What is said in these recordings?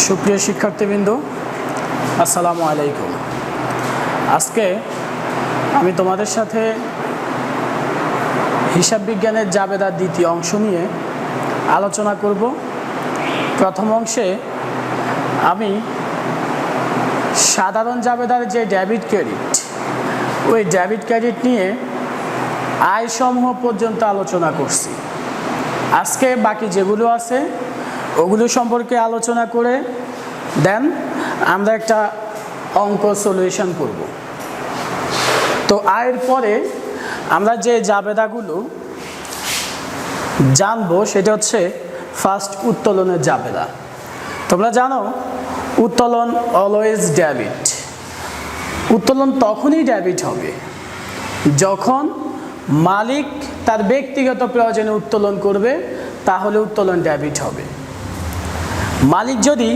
সুপ্রিয় শিক্ষার্থীবৃন্দ, আসসালামু আলাইকুম। আজকে আমি তোমাদের সাথে হিসাব বিজ্ঞানের জাবেদার দ্বিতীয় অংশ নিয়ে আলোচনা করব। প্রথম অংশে আমি সাধারণ জাবেদার যে ডেবিট ক্রেডিট, ওই ডেবিট ক্রেডিট নিয়ে আয়সমূহ পর্যন্ত আলোচনা করছি। আজকে বাকি যেগুলো আছে ওগুলো সম্পর্কে আলোচনা করে দেন আমরা একটা অঙ্ক সলিউশন করব। তো আয়ের পরে আমরা যে জাবেদাগুলো জানবো সেটা হচ্ছে ফার্স্ট উত্তোলনের জাবেদা। তোমরা জানো উত্তোলন অলওয়েজ ডেবিট। উত্তোলন তখনই ডেবিট হবে যখন মালিক তার ব্যক্তিগত প্রয়োজনে উত্তোলন করবে, তাহলে উত্তোলন ডেবিট হবে। মালিক যদি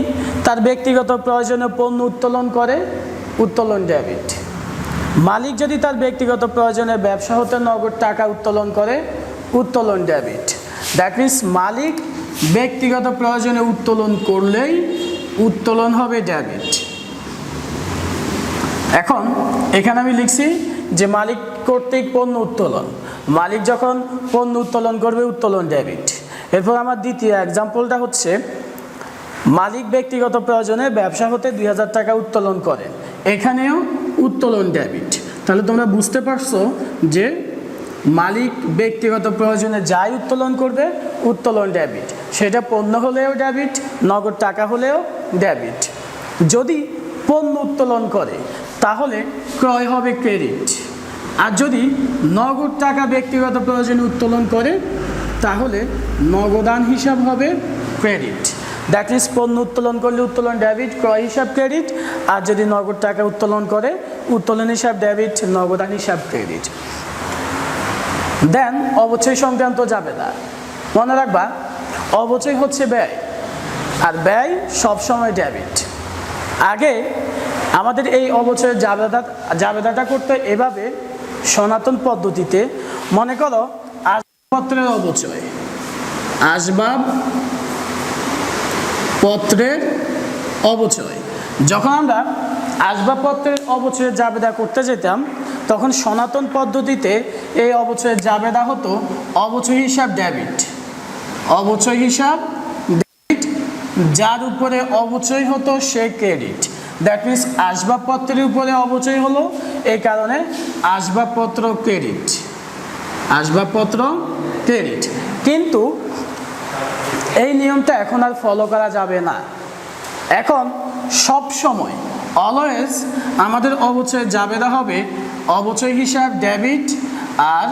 তার ব্যক্তিগত প্রয়োজনে পণ্য উত্তোলন করে, উত্তোলন ডেবিট। মালিক যদি তার ব্যক্তিগত প্রয়োজনে ব্যবসা হতে নগদ টাকা উত্তোলন করে, উত্তোলন ডেবিট। দ্যাট মিনস মালিক ব্যক্তিগত প্রয়োজনে উত্তোলন করলেই উত্তোলন হবে ডেবিট। এখন এখানে আমি লিখছি যে মালিক কর্তৃক পণ্য উত্তোলন। মালিক যখন পণ্য উত্তোলন করবে, উত্তোলন ডেবিট। এরপর আমার দ্বিতীয় এক্সাম্পলটা হচ্ছে মালিক ব্যক্তিগত প্রয়োজনে ব্যবসা হতে 2000 টাকা উত্তোলন করেন, এখানেও উত্তোলন ডেবিট। তাহলে তোমরা বুঝতে পারছো যে মালিক ব্যক্তিগত প্রয়োজনে যাই উত্তোলন করবে, উত্তোলন ডেবিট। সেটা পণ্য হলেও ডেবিট, নগদ টাকা হলেও ডেবিট। যদি পণ্য উত্তোলন করে তাহলে ক্রয় হবে ক্রেডিট, আর যদি নগদ টাকা ব্যক্তিগত প্রয়োজনে উত্তোলন করে তাহলে নগদান হিসাব হবে ক্রেডিট। দ্যাট ইজ পণ্য উত্তোলন করলে উত্তোলন ডেবিট, ক্রয় হিসাব ক্রেডিট। আর যদি নগদ টাকা উত্তোলন করে, উত্তোলন হিসাব ডেবিট, নগদান হিসাব ক্রেডিট। দেন অবচয় সংক্রান্ত জাবেদা। মনে রাখবা অবচয় হচ্ছে ব্যয়, আর ব্যয় সবসময় ডেবিট। আগে আমাদের এই অবচয়ের জাবেদাটা করতে এভাবে সনাতন পদ্ধতিতে। মনে করো আসবাবপত্রের অবচয়, আসবাবপত্রের অবচয়। যখন আমরা আসবাবপত্রের অবচয়ের জাবেদা করতে যেতাম, তখন সনাতন পদ্ধতিতে এই অবচয়ের জাবেদা হতো অবচয় হিসাব ডেবিট। অবচয় হিসাব ডেবিট, যার উপরে অবচয় হতো সে ক্রেডিট। দ্যাট মিনস আসবাবপত্রের উপরে অবচয় হলো, এই কারণে আসবাবপত্র ক্রেডিট। আসবাবপত্র ক্রেডিট। কিন্তু এই নিয়মটা এখন আর ফলো করা যাবে না। এখন সব সময় অলওয়েজ আমাদের অবচয়ের জাবেদা হবে অবচয় হিসাব ডেবিট আর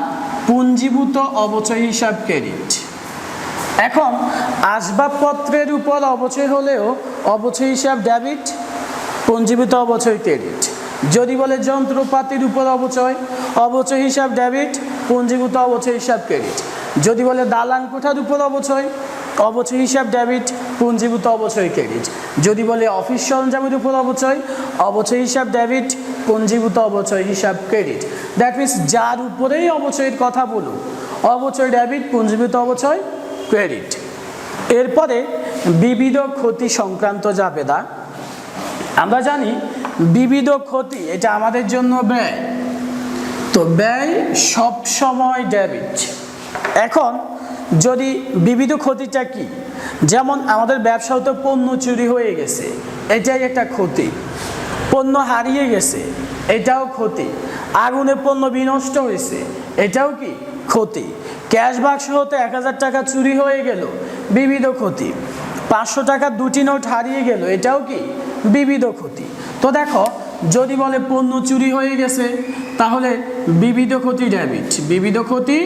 পুঞ্জীভূত অবচয় হিসাব ক্রেডিট। এখন আসবাবপত্রের উপর অবচয় হলেও অবচয় হিসাব ডেবিট, পুঞ্জীভূত অবচয় ক্রেডিট। যদি বলে যন্ত্রপাতির উপর অবচয়, অবচয় হিসাব ডেবিট, পুঞ্জীভূত অবচয় হিসাব ক্রেডিট। যদি বলে দালান কোঠার উপর অবচয়, অবচয় হিসাব ডেবিট, পুঞ্জীভূত অবচয় ক্রেডিট। যদি বলে অফিস সরঞ্জামের উপর অবচয়, অবচয় হিসাব ডেবিট, পুঞ্জীভূত অবচয় হিসাব ক্রেডিট। দ্যাট মিনস যার উপরেই অবচয়ের কথা বলুক, অবচয় ডেবিট, পুঞ্জীভূত অবচয় ক্রেডিট। এরপরে বিবিধ ক্ষতি সংক্রান্ত জাবেদা। আমরা জানি বিবিধ ক্ষতি এটা আমাদের জন্য ব্যয়, তো ব্যয় সব সময় ডেবিট। এখন যদি বিবিধ ক্ষতিটা কি, যেমন আমাদের ব্যবসা হতে পণ্য চুরি হয়ে গেছে, এটাই একটা ক্ষতি। পণ্য হারিয়ে গেছে, এটাও ক্ষতি। আগুনে পণ্য বিনষ্ট হয়েছে, এটাও কি ক্ষতি। ক্যাশ বাক্স হতে 1000 টাকা চুরি হয়ে গেল, বিবিধ ক্ষতি। 500 টাকার 2টি নোট হারিয়ে গেল, এটাও কি বিবিধ ক্ষতি। তো দেখো যদি বলে পণ্য চুরি হয়ে গেছে, তাহলে বিবিধ ক্ষতি ডেবিট, বিবিধ ক্ষতি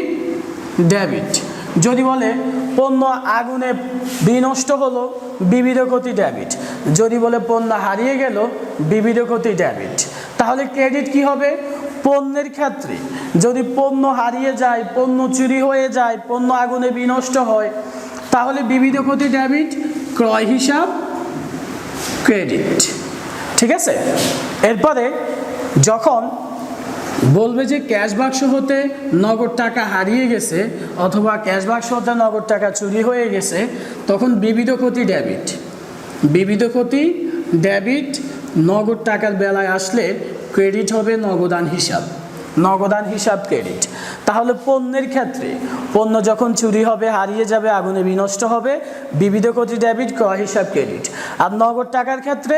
ডেবিট। যদি বলে পণ্য আগুনে বিনষ্ট হলো, বিবিধ ক্ষতি ডেবিট। যদি বলে পণ্য হারিয়ে গেল, বিবিধ ক্ষতি ডেবিট। তাহলে ক্রেডিট কি হবে? পণ্যের ক্ষেত্রে যদি পণ্য হারিয়ে যায়, পণ্য চুরি হয়ে যায়, পণ্য আগুনে বিনষ্ট হয়, তাহলে বিবিধ ক্ষতি ডেবিট, ক্রয় হিসাব ক্রেডিট। ঠিক আছে। এরপরে যখন বলবে যে ক্যাশ বাক্স হতে নগদ টাকা হারিয়ে গেছে অথবা ক্যাশ বাক্স হতে নগদ টাকা চুরি হয়ে গেছে, তখন বিবিধ ক্ষতি ডেবিট। বিবিধ ক্ষতি ডেবিট, নগদ টাকার বেলায় আসলে ক্রেডিট হবে নগদান হিসাব, নগদান হিসাব ক্রেডিট। তাহলে পণ্যের ক্ষেত্রে পণ্য যখন চুরি হবে, হারিয়ে যাবে, আগুনে বিনষ্ট হবে, বিবিধ ক্ষতি ডেবিট, ক্রয় হিসাব ক্রেডিট। আর নগদ টাকার ক্ষেত্রে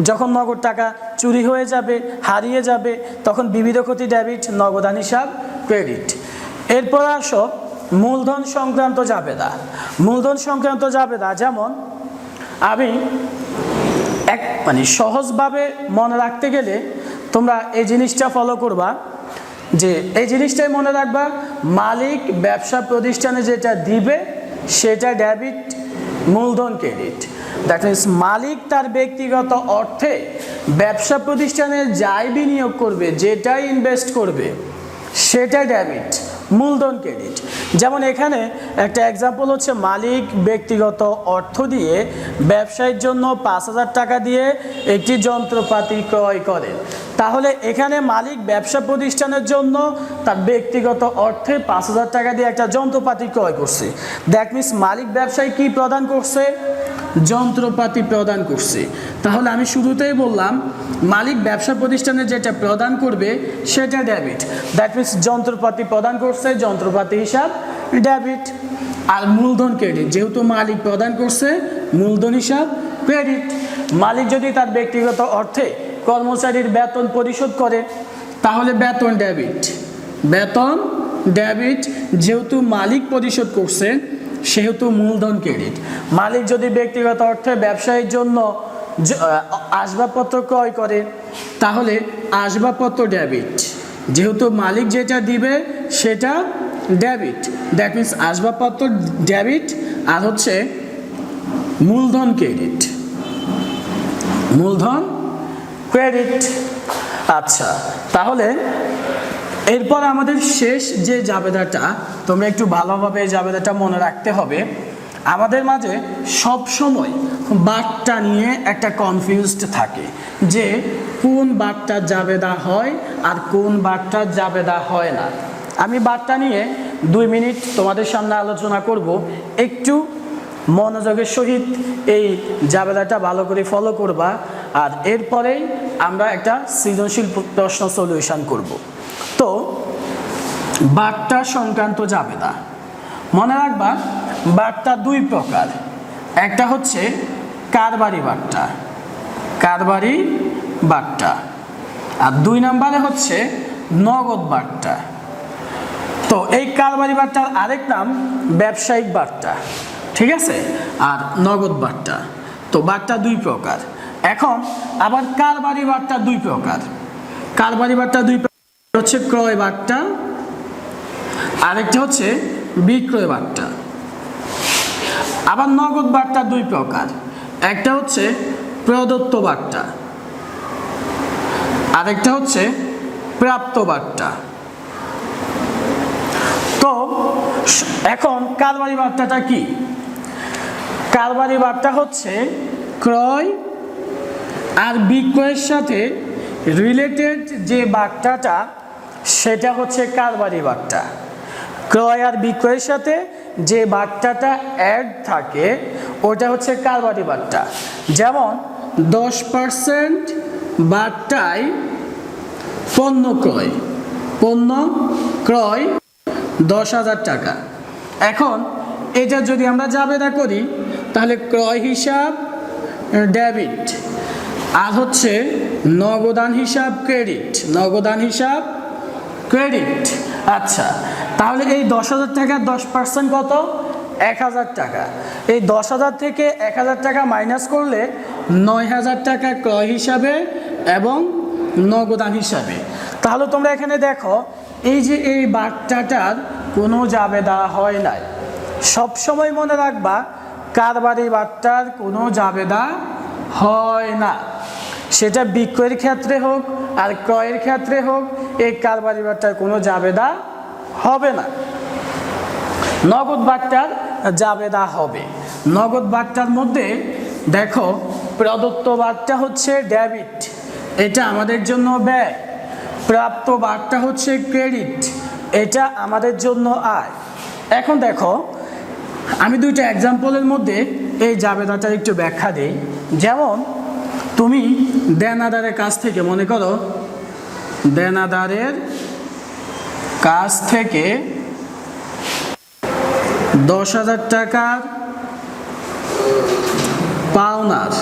যখন নগদ টাকা চুরি হয়ে যাবে, হারিয়ে যাবে, তখন বিবিধ ক্ষতি ডেবিট, নগদান হিসাব ক্রেডিট। এরপর আসো মূলধন সংক্রান্ত জাবেদা। মূলধন সংক্রান্ত জাবেদা যেমন আমি সহজভাবে মনে রাখতে গেলে তোমরা এই জিনিসটা ফলো করবা, যে এই জিনিসটাই মনে রাখবা, মালিক ব্যবসা প্রতিষ্ঠানে যেটা দিবে সেটা ডেবিট, মূলধন ক্রেডিট। দ্যাট মিনস মালিক তার ব্যক্তিগত অর্থে ব্যবসা প্রতিষ্ঠানে যাই বিনিয়োগ করবে, যেটাই ইনভেস্ট করবে সেটা ডেবিট, মূলধন ক্রেডিট। যেমন এখানে একটা এক্সাম্পল হচ্ছে মালিক ব্যক্তিগত অর্থ দিয়ে ব্যবসায়ের জন্য 5,000 টাকা দিয়ে একটি যন্ত্রপাতি ক্রয় করেন, তাহলে এখানে মালিক ব্যবসা প্রতিষ্ঠানের জন্য তার ব্যক্তিগত অর্থে 5,000 টাকা দিয়ে একটা যন্ত্রপাতি ক্রয় করছে। দ্যাট মিনস মালিক ব্যবসায় কি প্রদান করছে? যন্ত্রপাতি প্রদান করছে। তাহলে আমি শুরুতেই বললাম মালিক ব্যবসা প্রতিষ্ঠানে যেটা প্রদান করবে সেটা ডেবিট, দ্যাট মিনস যন্ত্রপাতি প্রদান করছে, যন্ত্রপাতি হিসাব ডেবিট। আর মূলধন ক্রেডিট, যেহেতু মালিক প্রদান করছে, মূলধন হিসাব ক্রেডিট। মালিক যদি তার ব্যক্তিগত অর্থে কর্মচারীর বেতন পরিশোধ করে তাহলে বেতন ডেবিট, বেতন ডেবিট, যেহেতু মালিক পরিশোধ করছে সেহেতু মূলধন ক্রেডিট। মালিক যদি ব্যক্তিগত অর্থে ব্যবসায়ের জন্য আসবাবপত্র ক্রয় করে তাহলে আসবাবপত্র ডেবিট, যেহেতু মালিক যেটা দিবে সেটা ডেবিট, দ্যাট মিনস আসবাবপত্র ডেবিট। আর হচ্ছে মূলধন ক্রেডিট, মূলধন ক্রেডিট। আচ্ছা, তাহলে এরপর আমাদের শেষ যে জাবেদাটা, তোমরা একটু ভালোভাবে এই জাবেদাটা মনে রাখতে হবে। আমাদের মাঝে সব সময় বারটা নিয়ে একটা কনফিউজড থাকে যে কোন বারটা জাবেদা হয় আর কোন বারটা জাবেদা হয় না। আমি বারটা নিয়ে 2 মিনিট তোমাদের সামনে আলোচনা করব, একটু মনোযোগের সহিত এই জাবেদাটা ভালো করে ফলো করবা। আর এরপরেই আমরা একটা সৃজনশীল প্রশ্ন সলিউশন করব। তো বারটা সংক্রান্ত জাবেদা মনে রাখবা, বারটা 2 প্রকার। একটা হচ্ছে কারবারি বারটা, কারবারি বারটা, আর 2 নম্বরে হচ্ছে নগদ বারটা। তো এই কারবারি বারটার আরেক নাম ব্যবসায়িক বারটা, ঠিক আছে, আর নগদ বারটা। তো বারটা 2 প্রকার। এখন আবার কারবারি বারটা 2 প্রকার। কারবারি বারটা 2 প্রকার হচ্ছে ক্রয় বারটা, আরেকটা হচ্ছে বিক্রয় বারটা। আবার নগদ বারটা 2 প্রকার। একটা হচ্ছে প্রদত্ত বারটা, আরেকটা হচ্ছে প্রাপ্ত বারটা। তো এখন কারবারি বার্তাটা কি? কারবারি বার্তা হচ্ছে ক্রয় আর বিক্রয়ের সাথে রিলেটেড যে বার্তাটা সেটা হচ্ছে কারবারি বার্তা। ক্রয় আর বিক্রয়ের সাথে যে বার্তাটা অ্যাড থাকে ওটা হচ্ছে কারবারি বার্তা। যেমন 10% বার্তায় পণ্য ক্রয়, পণ্য ক্রয় 10,000 টাকা। এখন এটা যদি আমরা জাবেদা করি তাহলে ক্রয় হিসাব ডেবিট আর হচ্ছে নগদান হিসাব ক্রেডিট, নগদান হিসাব ক্রেডিট। আচ্ছা, তাহলে এই 10,000 টাকার 10% কত? 1,000 টাকা। এই 10,000 থেকে 1,000 টাকা মাইনাস করলে 9,000 টাকা ক্রয় হিসাবে এবং নগদান হিসাবে। তাহলে তোমরা এখানে দেখো এই যে এই বার্তাটার কোনো জাবেদা হয় নাই। সবসময় মনে রাখবা কারবারি বার্তার কোনো জাবেদা হয় না, সেটা বিক্রয়ের ক্ষেত্রে হোক আর ক্রয়ের ক্ষেত্রে হোক, এই কারবারি বার্তার কোনো জাবেদা হবে না। নগদ বার্তার জাবেদা হবে। নগদ বার্তার মধ্যে দেখো প্রদত্ত বার্তা হচ্ছে ডেবিট, এটা আমাদের জন্য ব্যয়। প্রাপ্ত বার্তা হচ্ছে ক্রেডিট, এটা আমাদের জন্য আয়। এখন দেখো আমি 2টা এক্সাম্পলের মধ্যে এই জাবেদাটার একটু ব্যাখ্যা দেই। যেমন তুমি দেনাদারের কাছ থেকে, মনে করো দেনাদারের কাছ থেকে 10,000 টাকার পাওনার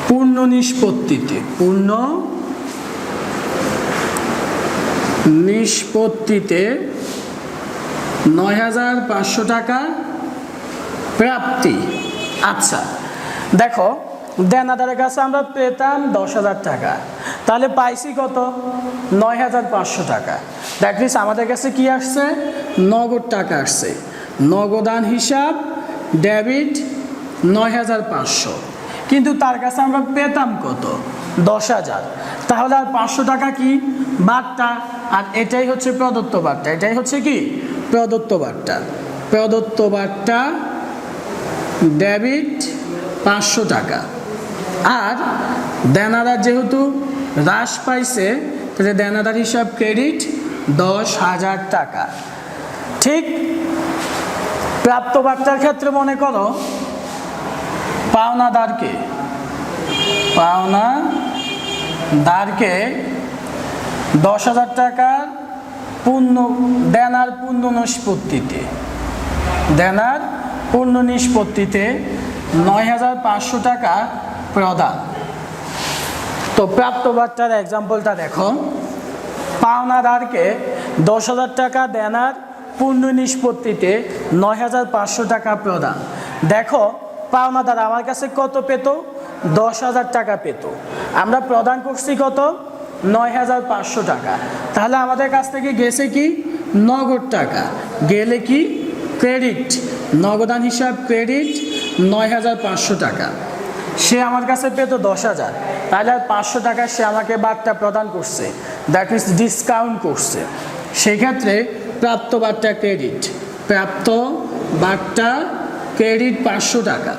পূর্ণ নিষ্পত্তিতে 9,500 টাকা প্রাপ্তি। আচ্ছা দেখো, দেনাদারের কাছে আমরা পেতাম 10,000 টাকা, তাহলে পাইছি কত? 9,500 টাকা। দ্যাট মিনস আমাদের কাছে কি আসছে? নগদ টাকা আসছে। নগদান হিসাব ডেবিট 9,500, কিন্তু তার কাছে আমরা পেতাম কত? 10,000। তাহলে আর 500 টাকা কি বার্তা, আর এটাই হচ্ছে প্রদত্ত বার্তা। এটাই হচ্ছে কি প্রদত্ত বার্তা। প্রদত্ত বার্তা ডেবিট 500 টাকা। আর দেনাদার যেহেতু হ্রাস পাইছে, তাহলে দেনাদার হিসাব ক্রেডিট 10,000 টাকা। ঠিক প্রাপ্ত বার্তার ক্ষেত্রে মনে করো পাওনাদারকে 10,000 টাকার দেনার পূর্ণ নিষ্পত্তিতে 9,500 টাকা প্রদান। তো প্রাপ্ত বার্তার এক্সাম্পলটা দেখো, পাওনাদারকে 10,000 টাকা দেনার পূর্ণ নিষ্পত্তিতে 9,500 টাকা প্রদান। দেখো পাওনাদার আমার কাছে কত পেত? 10,000 টাকা পেত। আমরা প্রদান করছি কত? 9,500 টাকা। তাহলে আমাদের কাছ থেকে গেছে কি? নগদ টাকা। গেলে কি? ক্রেডিট। নগদান হিসাব ক্রেডিট 9,500 টাকা। সে আমার কাছে পেত 10,000, তাহলে আর 500 টাকা সে আমাকে বার্তা প্রদান করছে, দ্যাট মিনস ডিসকাউন্ট করছে। সেই ক্ষেত্রে প্রাপ্ত বার্তা ক্রেডিট, প্রাপ্ত বার্তা ক্রেডিট 500 টাকা।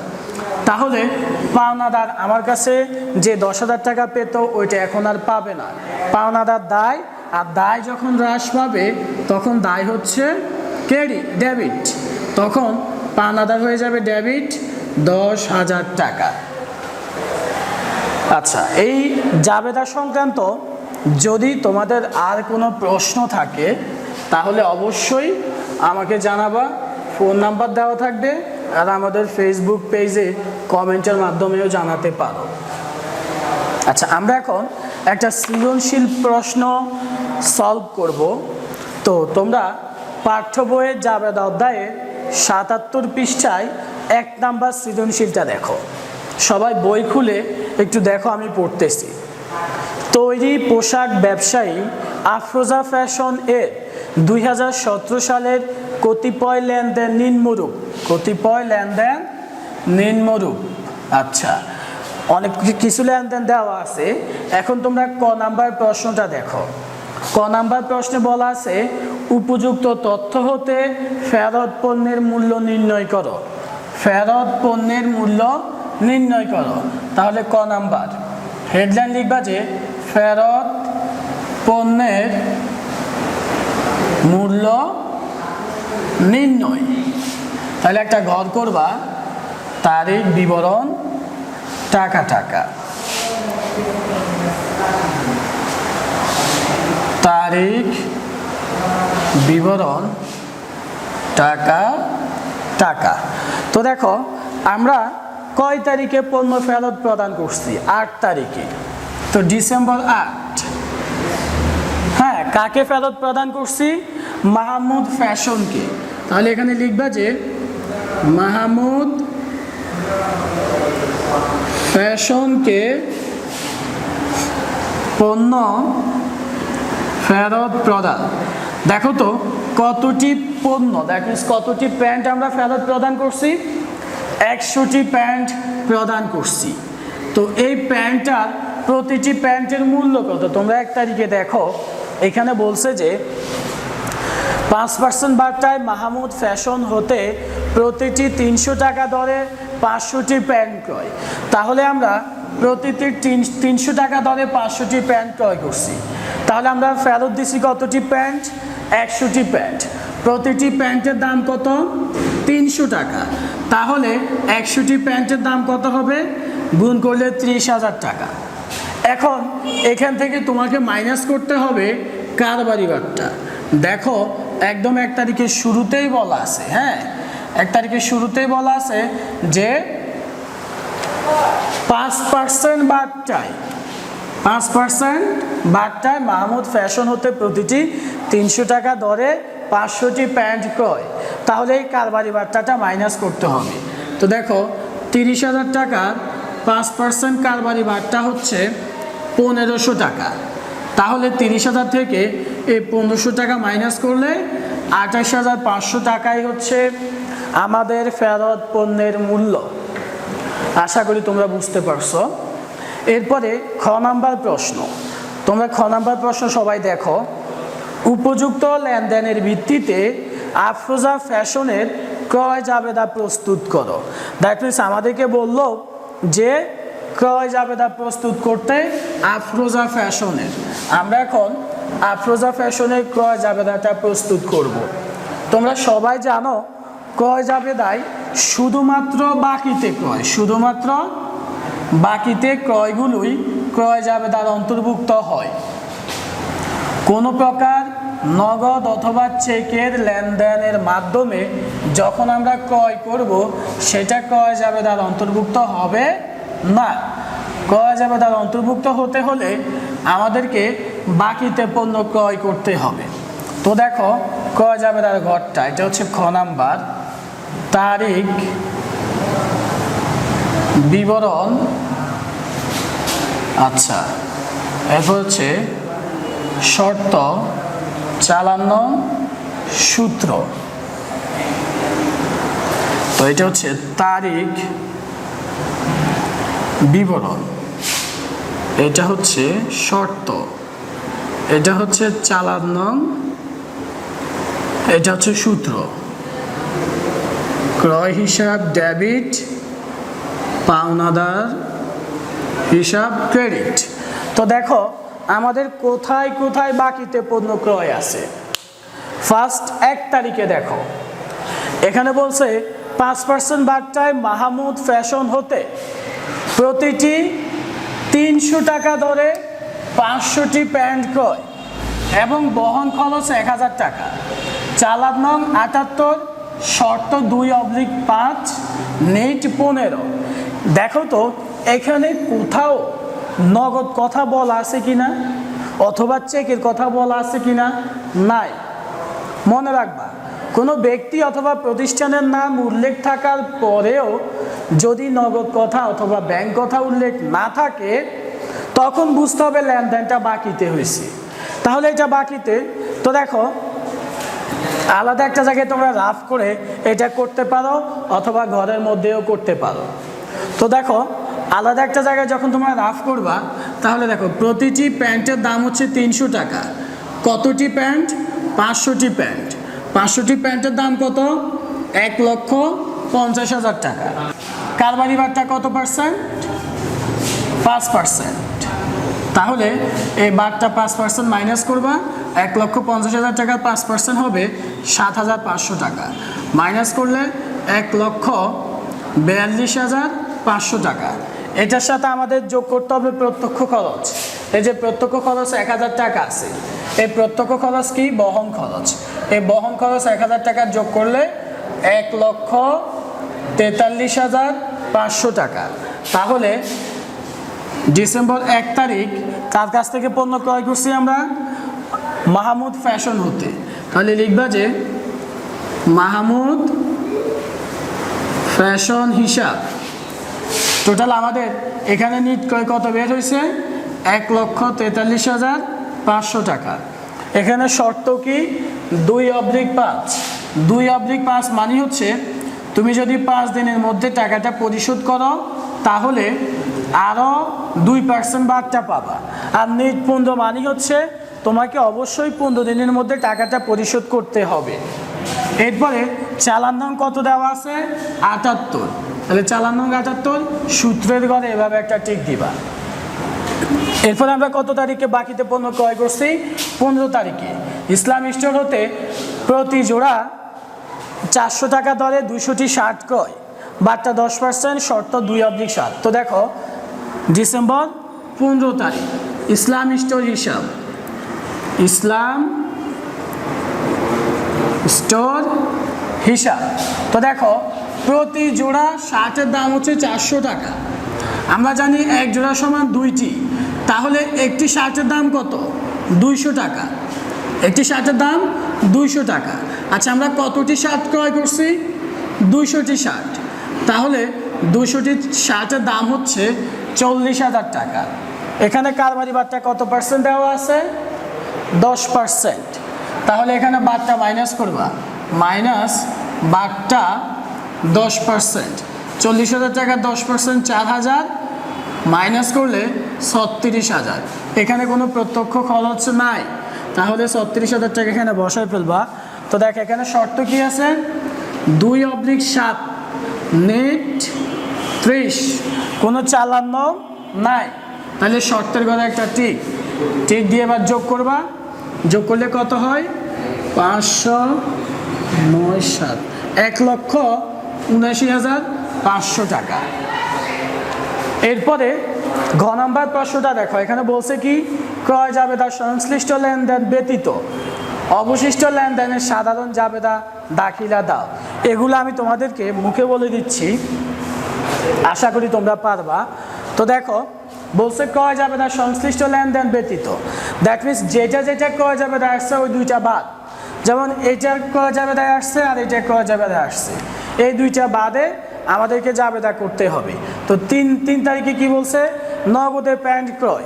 তাহলে পাওনাদার আমার কাছে যে 10,000 টাকা পেত ওইটা এখন আর পাবে না। পাওনাদার দায়, আর দায় যখন হ্রাস পাবে তখন দায় হচ্ছে ক্রেডিট, ডেবিট। তখন পাওনাদার হয়ে যাবে ডেবিট 10,000 টাকা। আচ্ছা, এই জাবেদা সংক্রান্ত যদি তোমাদের আর কোনো প্রশ্ন থাকে তাহলে অবশ্যই আমাকে জানাবা। ফোন নাম্বার দেওয়া থাকবে, আর আমাদের ফেসবুক পেজে কমেন্টের মাধ্যমেও জানাতে পারো। আচ্ছা, আমরা এখন একটা সৃজনশীল প্রশ্ন সলভ করব। তো তোমরা পাঠ্য বইয়ের জাবেদা অধ্যায়ে 77 পৃষ্ঠায় 1 নাম্বার সৃজনশীলটা দেখো। সবাই বই খুলে একটু দেখো, আমি পড়তেছি। তৈরি পোশাক ব্যবসায়ী আফরোজা ফ্যাশন এর 2017 সালের কতিপয় লেনদেন নিম্নরূপ। আচ্ছা, অনেক কিছু লেনদেন দেওয়া আছে। এখন তোমরা ক নাম্বার প্রশ্নটা দেখো। ক নাম্বার প্রশ্নে বলা আছে উপযুক্ত তথ্য হতে ফেরত পণ্যের মূল্য নির্ণয় করো। ফেরত পণ্যের মূল্য নির্ণয় করো। তাহলে ক নাম্বার হেডলাইন লিখবা যে ফেরত পণ্যের মূল্য নির্ণয়। তাহলে একটা ঘর করবা, তারিখ বিবরণ টাকা টাকা, তারিখ বিবরণ টাকা টাকা। তো দেখো আমরা কয় তারিখে পণ্য ফেরত প্রদান করছি? 8 তারিখে। তো ডিসেম্বর 8। হ্যাঁ, কাকে ফেরত প্রদান করছি? মাহমুদ ফ্যাশনকে। তাহলে এখানে লিখবা যে মাহমুদ ফ্যাশনকে পণ্য ফেরত প্রদান। দেখো তো কতটি পণ্য, দেখো কতটি প্যান্ট আমরা ফেরত প্রদান করছি? 100টি প্যান্ট প্রদান করছি। তো এই প্যান্টটার প্রতিটি প্যান্টের মূল্য কত? তোমরা 1 তারিখে দেখো, এখানে বলছে যে 5% বার্তায় মাহমুদ ফ্যাশন হতে প্রতিটি 300 টাকা দরে 500টি প্যান্ট ক্রয়। তাহলে আমরা প্রতিটি 300 টাকা দরে 500টি প্যান্ট ক্রয় করছি। তাহলে আমরা ফেরত দিছি কতটি প্যান্ট? 100টি প্যান্ট। প্রতিটি প্যান্টের দাম কত? 300 টাকা। তাহলে 100টি প্যান্টের দাম কত হবে? গুণ করলে 30,000 টাকা। এখন এখান থেকে তোমাকে মাইনাস করতে হবে কারবারি বারটা। দেখো একদম 1 তারিখের শুরুতেই বলা আছে, হ্যাঁ 1 তারিখের শুরুতেই বলা আছে যে 5% বারটায় 5% বারটায় মাহমুদ ফ্যাশন হতে প্রতিটি 300 টাকা দরে 500টি প্যান্ট ক্রয়। তাহলে এই কারবারি বার্তাটা মাইনাস করতে হবে। তো দেখো 30,000 টাকার 5% কারবারি বার্তা হচ্ছে 1500 টাকা। তাহলে 30,000 থেকে এই 1500 টাকা মাইনাস করলে 28,500 টাকাই হচ্ছে আমাদের ফেরত পণ্যের মূল্য। আশা করি তোমরা বুঝতে পারছো। এরপরে খ নাম্বার প্রশ্ন। তোমরা খ নাম্বার প্রশ্ন সবাই দেখো। উপযুক্ত লেনদেনের ভিত্তিতে আফরোজা ফ্যাশনের ক্রয় জাবেদা প্রস্তুত করো। দ্যাট মিনস আমাদেরকে বলল যে ক্রয় জাবেদা প্রস্তুত করতে আফরোজা ফ্যাশনের। আমরা এখন আফরোজা ফ্যাশনের ক্রয় জাবেদাটা প্রস্তুত করব। তোমরা সবাই জানো ক্রয় জাবেদায় শুধুমাত্র বাকিতে ক্রয়, শুধুমাত্র বাকিতে ক্রয়গুলোই ক্রয় জাবেদার অন্তর্ভুক্ত হয়। কোনো প্রকার নগদ অথবা চেকের লেনদেনের মাধ্যমে যখন আমরা ক্রয় করব সেটা ক্রয় জাবেদার অন্তর্ভুক্ত হবে না। ক্রয় জাবেদার অন্তর্ভুক্ত হতে হলে আমাদেরকে বাকিতে পণ্য ক্রয় করতে হবে। তো দেখো ক্রয় জাবেদার ঘরটা, এটা হচ্ছে খ নাম্বার, তারিখ, বিবরণ, আচ্ছা এরপর হচ্ছে শর্ত, চালান, সূত্র। তো এটা হচ্ছে তারিখ, বিবরণ, এটা হচ্ছে শর্ত, এটা হচ্ছে চালান, এটা হচ্ছে সূত্র। ক্রয় হিসাব ডেবিট, পাওনাদার হিসাব ক্রেডিট। তো দেখো আমাদের কোথায় কোথায় বাকিতে পণ্য ক্রয় আছে। ফার্স্ট 1 তারিখে দেখো এখানে বলছে 5% বার্তায় মাহমুদ ফ্যাশন হতে প্রতিটি 300 টাকা দরে 500টি প্যান্ট ক্রয় এবং বহন খরচ 1000 টাকা। চালান নং 78, শর্ত 2/5, নেট 15। দেখো তো এখানে কোথাও নগদ কথা বলা আছে কিনা অথবা চেকের কথা বলা আছে কিনা? নাই। মনে রাখবা কোনো ব্যক্তি অথবা প্রতিষ্ঠানের নাম উল্লেখ থাকার পরেও যদি নগদ কথা অথবা ব্যাংক কথা উল্লেখ না থাকে তখন বুঝতে হবে লেনদেনটা বাকিতে হয়েছে। তাহলে এটা বাকিতে। তো দেখো আলাদা একটা জায়গায় তোমরা রাফ করে এটা করতে পারো অথবা ঘরের মধ্যেও করতে পারো। তো দেখো আলাদা একটা জায়গায় যখন তোমরা রাফ করবা তাহলে দেখো প্রতিটি প্যান্টের দাম হচ্ছে 300 টাকা। কতটি প্যান্ট? 500টি প্যান্ট। 500টি প্যান্টের দাম কত? 1,50,000 টাকা। কারবারি বারটা কত পার্সেন্ট? 5%। তাহলে এই বারটা 5% মাইনাস করবা, 1,50,000 টাকার 5% হবে 7,500 টাকা। মাইনাস করলে 1,42,500 টাকা। এটার সাথে আমাদের যোগ করতে হবে প্রত্যক্ষ খরচ। এই যে প্রত্যক্ষ খরচ 1,000 টাকা আছে, এই প্রত্যক্ষ খরচ কি? বহন খরচ। এই বহন খরচ 1,000 টাকা যোগ করলে 1,43,500 টাকা। তাহলে ডিসেম্বর 1 তারিখ কার কাছ থেকে পণ্য ক্রয় করছি আমরা? মাহমুদ ফ্যাশন হতে। তাহলে লিখবা যে মাহমুদ ফ্যাশন হিসাব। টোটাল আমাদের এখানে নিট ক্রয় কত বের হয়েছে? 1,43,500 টাকা। এখানে শর্ত কি? 2/5। 2/5 মানে হচ্ছে তুমি যদি 5 দিনের মধ্যে টাকাটা পরিশোধ করো তাহলে আরও 2% বাড়টা পাবা। আর নেট 15 মানে হচ্ছে তোমাকে অবশ্যই 15 দিনের মধ্যে টাকাটা পরিশোধ করতে হবে। এরপরে চালান নং কত দেওয়া আছে? 78। তাহলে চালান নং 78, সূত্রের ঘরে এভাবে একটা টিক দিবা। এরপরে আমরা কত তারিখে বাকিতে পণ্য ক্রয় করছি? 15 তারিখে। ইসলাম স্টোর হতে প্রতি জোড়া 400 টাকা দরে 200টি শার্ট ক্রয়, বাট্টা 10%, শর্ত 2/7। তো দেখো ডিসেম্বর 15 তারিখ ইসলাম স্টোর হিসাব, ইসলাম স্টোর হিসাব। তো দেখো প্রতি জোড়া শার্টের দাম হচ্ছে 400 টাকা। আমরা জানি এক জোড়া সমান 2টি, তাহলে একটি শার্টের দাম কত? 200 টাকা। একটি শার্টের দাম 200 টাকা। আচ্ছা আমরা কতটি শার্ট ক্রয় করছি? 200টি শার্ট। তাহলে 200টি শার্টের দাম হচ্ছে 40,000 টাকা। এখানে কারবারি বাট্টা কত পার্সেন্ট দেওয়া আছে? 10%। তাহলে এখানে বাট্টা মাইনাস করবা, মাইনাস বাট্টা 10%। 40,000 টাকা 10%, 4,000, মাইনাস করলে 36,000। এখানে কোনো প্রত্যক্ষ খরচ নাই, তাহলে 36,000 টাকা এখানে বসায় ফেলবা। তো দেখ এখানে শর্ত কি আছে? 2/7 নেট 30, কোনো চালান নাই। তাহলে শর্তের ঘরে একটা টিক দিয়ে এবার যোগ করবা। যোগ করলে কত হয়? 509/7, 1,79,500 টাকা। এরপরে ঘ নাম্বার প্রশ্নটা দেখো, এখানে বলছে কি ক্রয় জাবেদা সংশ্লিষ্ট লেনদেন ব্যতীত অবশিষ্ট লেনদেনের সাধারণ জাবেদা দাখিলা দাও। এগুলো আমি তোমাদেরকে মুখে বলে দিচ্ছি, আশা করি তোমরা পারবা। তো দেখো বলছে ক্রয় জাবেদা সংশ্লিষ্ট লেনদেন ব্যতীত, দ্যাট মিনস যেটা ক্রয় জাবেদা আসছে ওই দুইটা বাদ। যেমন এইটার ক্রয় জাবেদায় আসছে আর এইটার ক্রয় জাবেদায় আসছে, এই দুইটা বাদে আমাদেরকে জাবেদা করতে হবে। তো 3 তারিখে কি বলছে? নগদে প্যান্ট ক্রয়।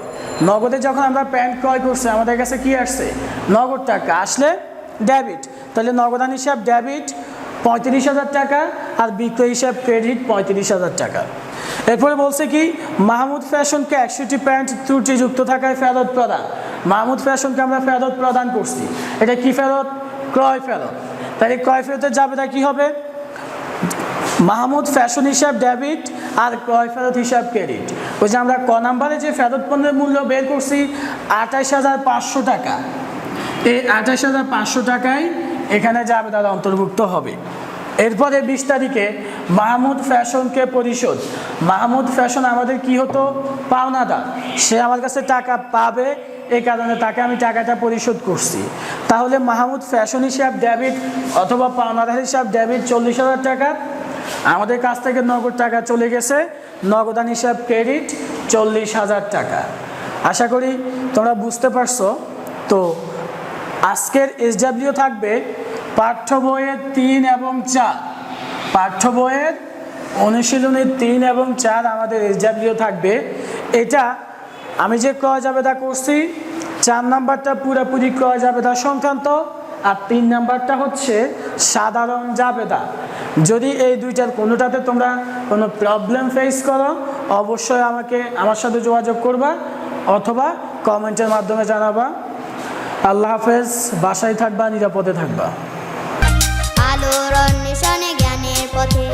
নগদে যখন আমরা প্যান্ট ক্রয় করছি আমাদের কাছে কি আসছে? নগদ টাকা আসলে ডেবিট, তাহলে নগদান হিসাব ডেবিট 35,000 টাকা আর বিক্রয় হিসাব ক্রেডিট 35,000 টাকা। এরপরে বলছে কি মাহমুদ ফ্যাশনকে 100টি প্যান্ট ত্রুটিযুক্ত থাকায় ফেরত প্রদান। মাহমুদ ফ্যাশনকে আমরা ফেরত প্রদান করছি, এটা কি ফেরত? ক্রয় ফেরত। তাহলে ক্রয় ফেরতের জাবেদা কি হবে? মাহমুদ ফ্যাশন হিসাব ডেবিট আর ক্রয় ফেরত হিসাব ক্রেডিট। ওই যে আমরা ক নাম্বারে যে ফেরত পণ্যের মূল্য বের করছি 28,500 টাকা, এই 28,500 টাকায় এখানে জাবেদার অন্তর্ভুক্ত হবে। এরপরে 20 তারিখে মাহমুদ ফ্যাশনকে পরিশোধ। মাহমুদ ফ্যাশন আমাদের কি হতো? পাওনাদার, সে আমার কাছে টাকা পাবে, এই কারণে তাকে আমি টাকাটা পরিশোধ করছি। তাহলে মাহমুদ ফ্যাশন হিসাব ডেবিট অথবা পাওনাদার হিসাব ডেবিট 40,000 টাকা, আমাদের কাছ থেকে নগদ টাকা চলে গেছে, নগদান হিসাব ক্রেডিট 40,000 টাকা। আশা করি তোমরা বুঝতে পারছো। তো আজকের SW থাকবে পাঠ্য বইয়ের 3 এবং 4, পাঠ্য বইয়ের অনুশীলনের 3 এবং 4 আমাদের SW থাকবে। এটা আমি যে ক্রয় জাবেদা করছি 4 নাম্বারটা পুরোপুরি ক্রয় জাবেদা সংক্রান্ত, আর 3 নাম্বারটা হচ্ছে সাধারণ জাবেদা। যদি এই দুইটার কোনোটাতে তোমরা কোনো প্রবলেম ফেস করো অবশ্যই আমার সাথে যোগাযোগ করবা অথবা কমেন্টের মাধ্যমে জানাবা। আল্লাহ হাফেজ, বাসায় থাকবা, নিরাপদে থাকবা। আলোর অন্বেষণে জ্ঞানের পথে